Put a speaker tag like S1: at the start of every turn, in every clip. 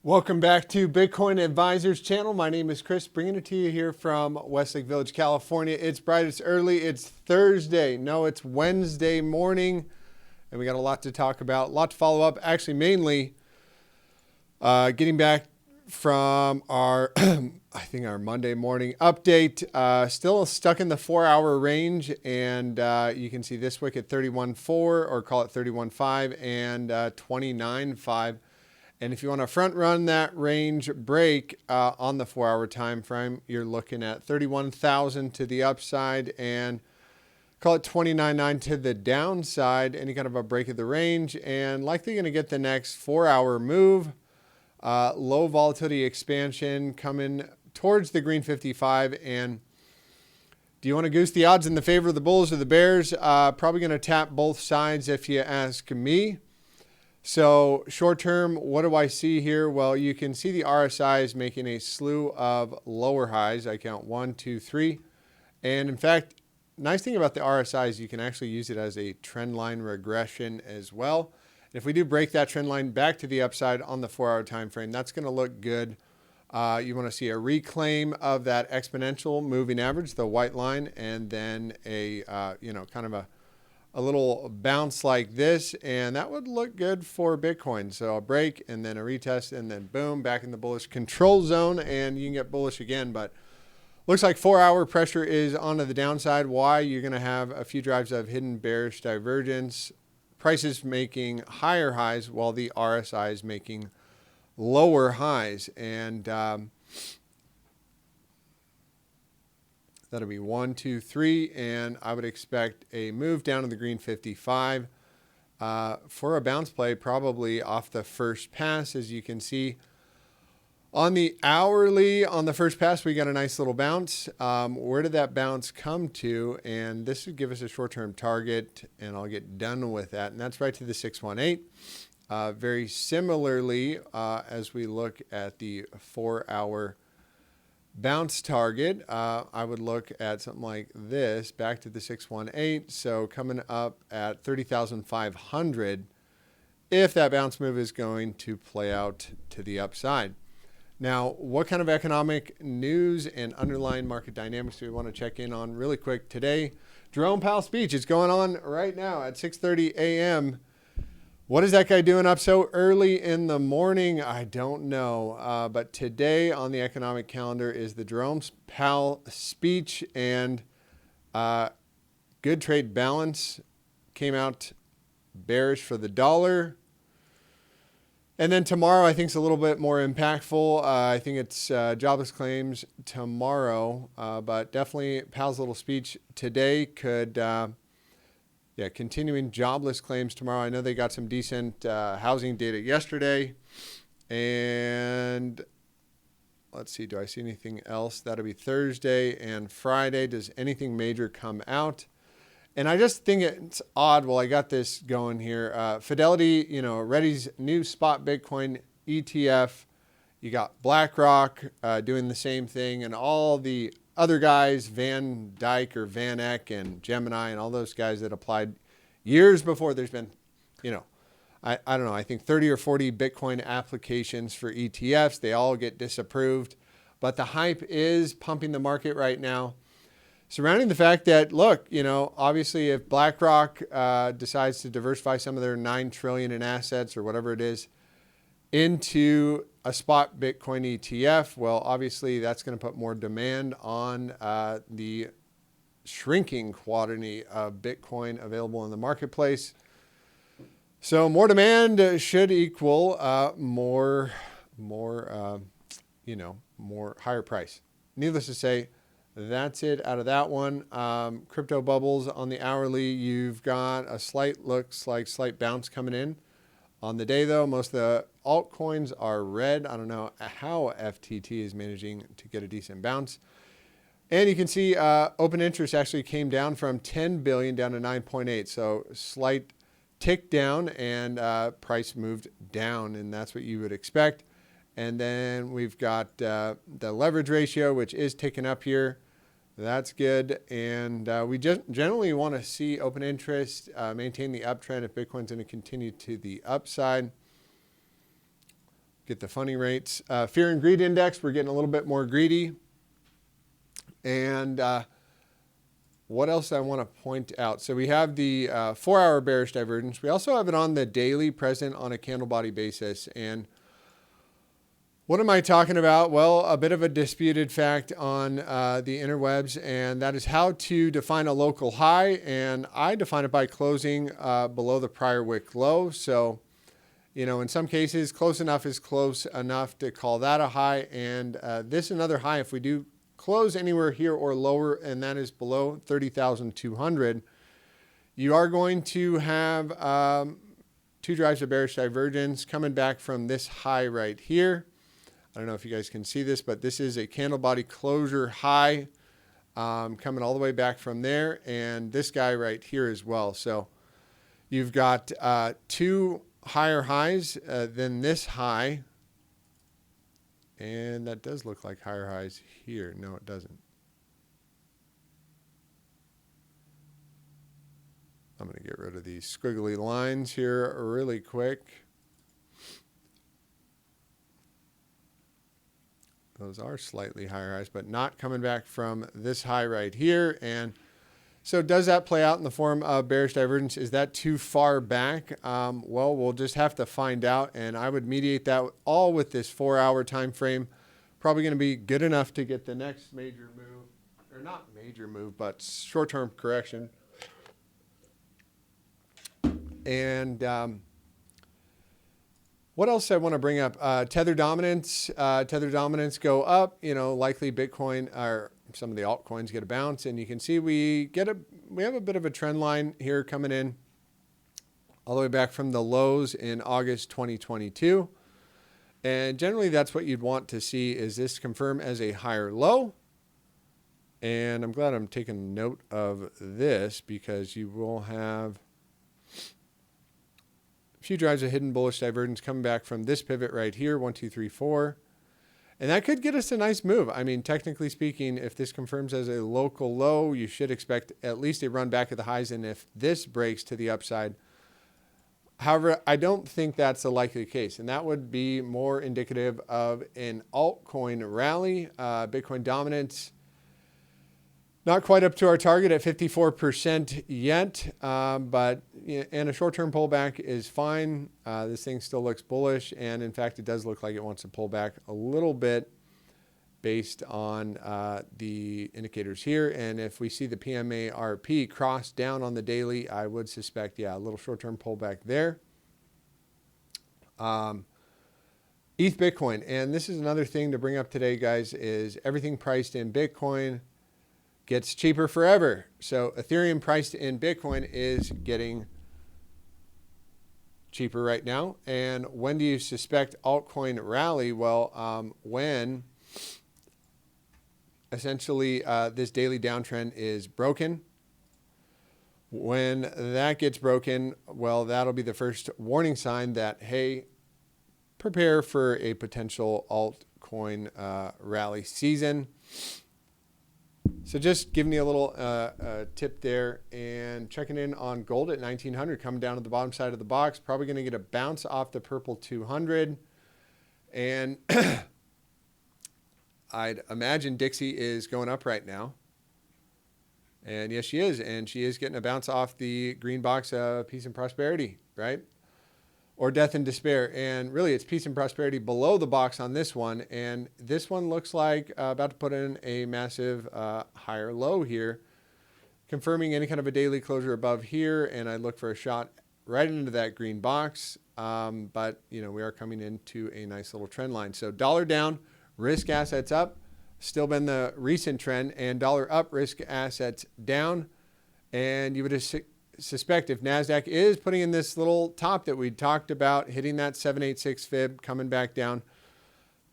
S1: Welcome back to Bitcoin Advisors channel. My name is Chris, bringing it to you here from Westlake Village, California. It's bright, it's early, it's Thursday. No, it's Wednesday morning, and we got a lot to talk about, a lot to follow up. Actually, mainly getting back from our, I think our Monday morning update. Still stuck in the 4-hour range, and you can see this wick at 31.4, or call it 31.5, and 29.5. And if you want to front run that range break on the 4-hour time frame, you're looking at 31,000 to the upside and call it 29.9 to the downside. Any kind of a break of the range, and likely going to get the next 4-hour move. Low volatility expansion coming towards the green 55. And do you want to goose the odds in the favor of the bulls or the bears? Probably going to tap both sides if you ask me. So short term, what do I see here? Well, you can see the RSI is making a slew of lower highs. I count 1, 2, 3. And in fact, nice thing about the RSI is you can actually use it as a trend line regression as well. If we do break that trend line back to the upside on the 4-hour time frame, that's going to look good. You want to see a reclaim of that exponential moving average, the white line, and then a kind of a little bounce like this, and that would look good for Bitcoin. So a break and then a retest, and then boom, back in the bullish control zone, and you can get bullish again. But looks like 4-hour pressure is onto the downside. Why? You're going to have a few drives of hidden bearish divergence, prices making higher highs while the RSI is making lower highs. And that'll be 1, 2, 3, and I would expect a move down to the green 55 for a bounce play, probably off the first pass. As you can see on the hourly, on the first pass, we got a nice little bounce. Where did that bounce come to? And this would give us a short-term target, and I'll get done with that. And that's right to the 618. Very similarly, as we look at the 4-hour bounce target, I would look at something like this, back to the 618. So coming up at 30,500 if that bounce move is going to play out to the upside. Now, what kind of economic news and underlying market dynamics do we want to check in on really quick today? Jerome Powell's speech is going on right now at 6:30 a.m. What is that guy doing up so early in the morning? I don't know. But today on the economic calendar is the Jerome Powell speech, and good trade balance came out bearish for the dollar. And then tomorrow, I think, is a little bit more impactful. I think it's jobless claims tomorrow, but definitely Powell's little speech today could... continuing jobless claims tomorrow. I know they got some decent housing data yesterday. And let's see, do I see anything else? That'll be Thursday and Friday. Does anything major come out? And I just think it's odd. Well, I got this going here. Fidelity, Ready's new spot Bitcoin ETF. You got BlackRock doing the same thing, and all the other guys, Van Dyke or Van Eck and Gemini and all those guys that applied years before. There's been, I don't know, I think 30 or 40 Bitcoin applications for ETFs. They all get disapproved. But the hype is pumping the market right now, surrounding the fact that, look, obviously if BlackRock decides to diversify some of their $9 trillion in assets or whatever it is into a spot Bitcoin ETF, well, obviously that's going to put more demand on the shrinking quantity of Bitcoin available in the marketplace. So more demand should equal more higher price. Needless to say, that's it out of that one. Crypto bubbles on the hourly, you've got a slight bounce coming in. On the day, though, most of the altcoins are red. I don't know how FTT is managing to get a decent bounce. And you can see open interest actually came down from 10 billion down to 9.8. So slight tick down, and price moved down, and that's what you would expect. And then we've got the leverage ratio, which is ticking up here. That's good. And we just generally want to see open interest maintain the uptrend if Bitcoin's going to continue to the upside. get the funny rates. Fear and greed index, we're getting a little bit more greedy. And what else I want to point out? So we have the 4-hour bearish divergence. We also have it on the daily, present on a candle body basis. And what am I talking about? Well, a bit of a disputed fact on the interwebs, and that is how to define a local high. And I define it by closing below the prior wick low. So, you know, in some cases, close enough is close enough to call that a high. And this is another high. If we do close anywhere here or lower, and that is below 30,200, you are going to have 2 drives of bearish divergence coming back from this high right here. I don't know if you guys can see this, but this is a candle body closure high coming all the way back from there, and this guy right here as well. So you've got 2 higher highs than this high, and that does look like higher highs here. No, it doesn't. I'm going to get rid of these squiggly lines here really quick. Those are slightly higher highs, but not coming back from this high right here. And so does that play out in the form of bearish divergence? Is that too far back? Well, we'll just have to find out. And I would mediate that all with this 4-hour time frame. Probably going to be good enough to get the next major move, or not major move, but short-term correction. And what else I want to bring up? Tether dominance. Tether dominance go up. You know, likely Bitcoin or some of the altcoins get a bounce, and you can see we have a bit of a trend line here coming in all the way back from the lows in August 2022. And generally, that's what you'd want to see, is this confirm as a higher low. And I'm glad I'm taking note of this, because you will have a few drives of hidden bullish divergence coming back from this pivot right here, 1, 2, 3, 4. And that could get us a nice move. I mean, technically speaking, if this confirms as a local low, you should expect at least a run back at the highs. And if this breaks to the upside, however, I don't think that's a likely case. And that would be more indicative of an altcoin rally. Bitcoin dominance, not quite up to our target at 54% yet, but and a short-term pullback is fine. This thing still looks bullish, and in fact, it does look like it wants to pull back a little bit based on the indicators here. And if we see the PMA-RP cross down on the daily, I would suspect, yeah, a little short-term pullback there. ETH Bitcoin, and this is another thing to bring up today, guys, is everything priced in Bitcoin gets cheaper forever. So Ethereum priced in Bitcoin is getting cheaper right now. And when do you suspect altcoin rally? Well, when essentially this daily downtrend is broken. When that gets broken, well, that'll be the first warning sign that, hey, prepare for a potential altcoin rally season. So just giving you a little tip there, and checking in on gold at 1900, coming down to the bottom side of the box. Probably going to get a bounce off the purple 200. And I'd imagine Dixie is going up right now. And yes, she is. And she is getting a bounce off the green box of peace and prosperity, right? Or death and despair. And really, it's peace and prosperity below the box on this one. And this one looks like about to put in a massive higher low here, confirming any kind of a daily closure above here. And I look for a shot right into that green box. But, you know, we are coming into a nice little trend line. So dollar down, risk assets up, still been the recent trend, and dollar up, risk assets down. And you would suspect if NASDAQ is putting in this little top that we talked about, hitting that 786 fib, coming back down,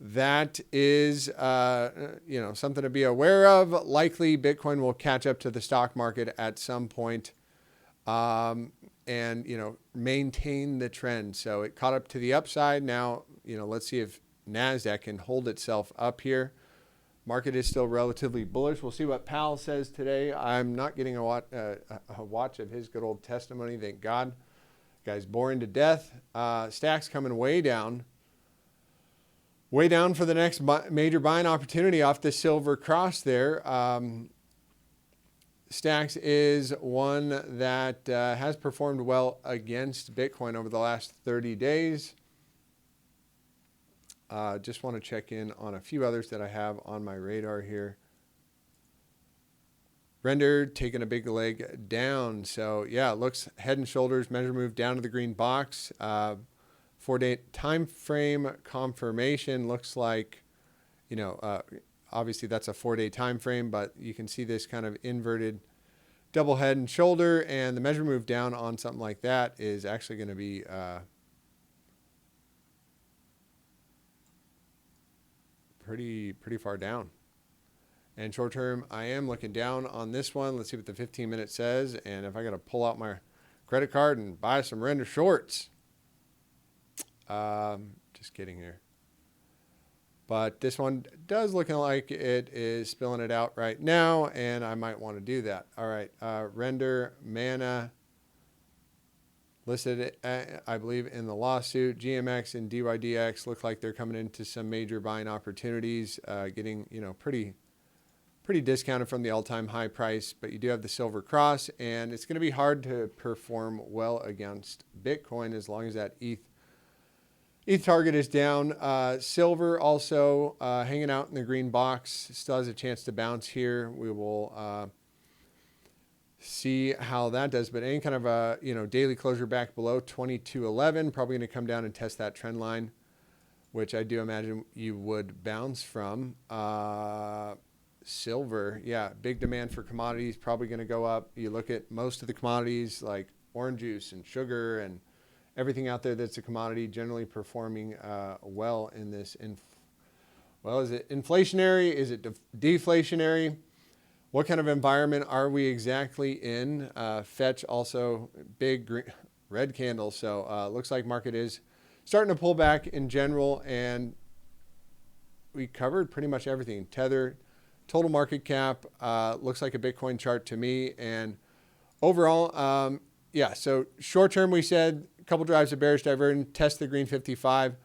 S1: that is, you know, something to be aware of. Likely Bitcoin will catch up to the stock market at some point, and, you know, maintain the trend. So it caught up to the upside. Now, you know, let's see if NASDAQ can hold itself up here. Market is still relatively bullish. We'll see what Powell says today. I'm not getting a watch of his good old testimony, thank God. Guy's boring to death. Stacks coming way down. Way down for the next major buying opportunity off the silver cross there. Stacks is one that has performed well against Bitcoin over the last 30 days. Just want to check in on a few others that I have on my radar here. Render taking a big leg down. So yeah, it looks head and shoulders, measure move down to the green box. 4-day time frame confirmation looks like, obviously that's a 4-day time frame, but you can see this kind of inverted double head and shoulder, and the measure move down on something like that is actually going to be pretty far down. And short term, I am looking down on this one. Let's see what the 15-minute says. And if I got to pull out my credit card and buy some render shorts. Just kidding here. But this one does look like it is spilling it out right now, and I might want to do that. All right, render mana listed, I believe, in the lawsuit. GMX and DYDX look like they're coming into some major buying opportunities, getting pretty discounted from the all-time high price, but you do have the silver cross, and it's going to be hard to perform well against Bitcoin as long as that ETH target is down. Silver also hanging out in the green box, still has a chance to bounce here. We will see how that does, but any kind of a daily closure back below 2211, probably going to come down and test that trend line, which I do imagine you would bounce from. Silver, yeah, big demand for commodities, probably going to go up. You look at most of the commodities like orange juice and sugar and everything out there that's a commodity generally performing well in this. Is it inflationary? Is it deflationary? What kind of environment are we exactly in? Fetch also big green, red candle. So looks like market is starting to pull back in general, and we covered pretty much everything. Tether, total market cap, looks like a Bitcoin chart to me. And overall, yeah, so short term we said a couple drives of bearish divergence, test the green 55,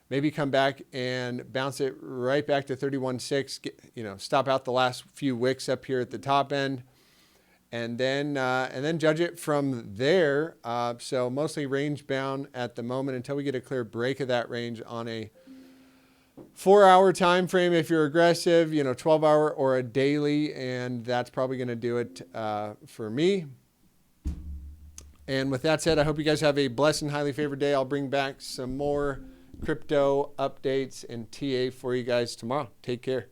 S1: maybe come back and bounce it right back to 31.6, stop out the last few wicks up here at the top end, and then judge it from there. So mostly range bound at the moment until we get a clear break of that range on a 4-hour time frame if you're aggressive, 12-hour or a daily, and that's probably going to do it for me. And with that said, I hope you guys have a blessed and highly favored day. I'll bring back some more crypto updates and TA for you guys tomorrow. Take care.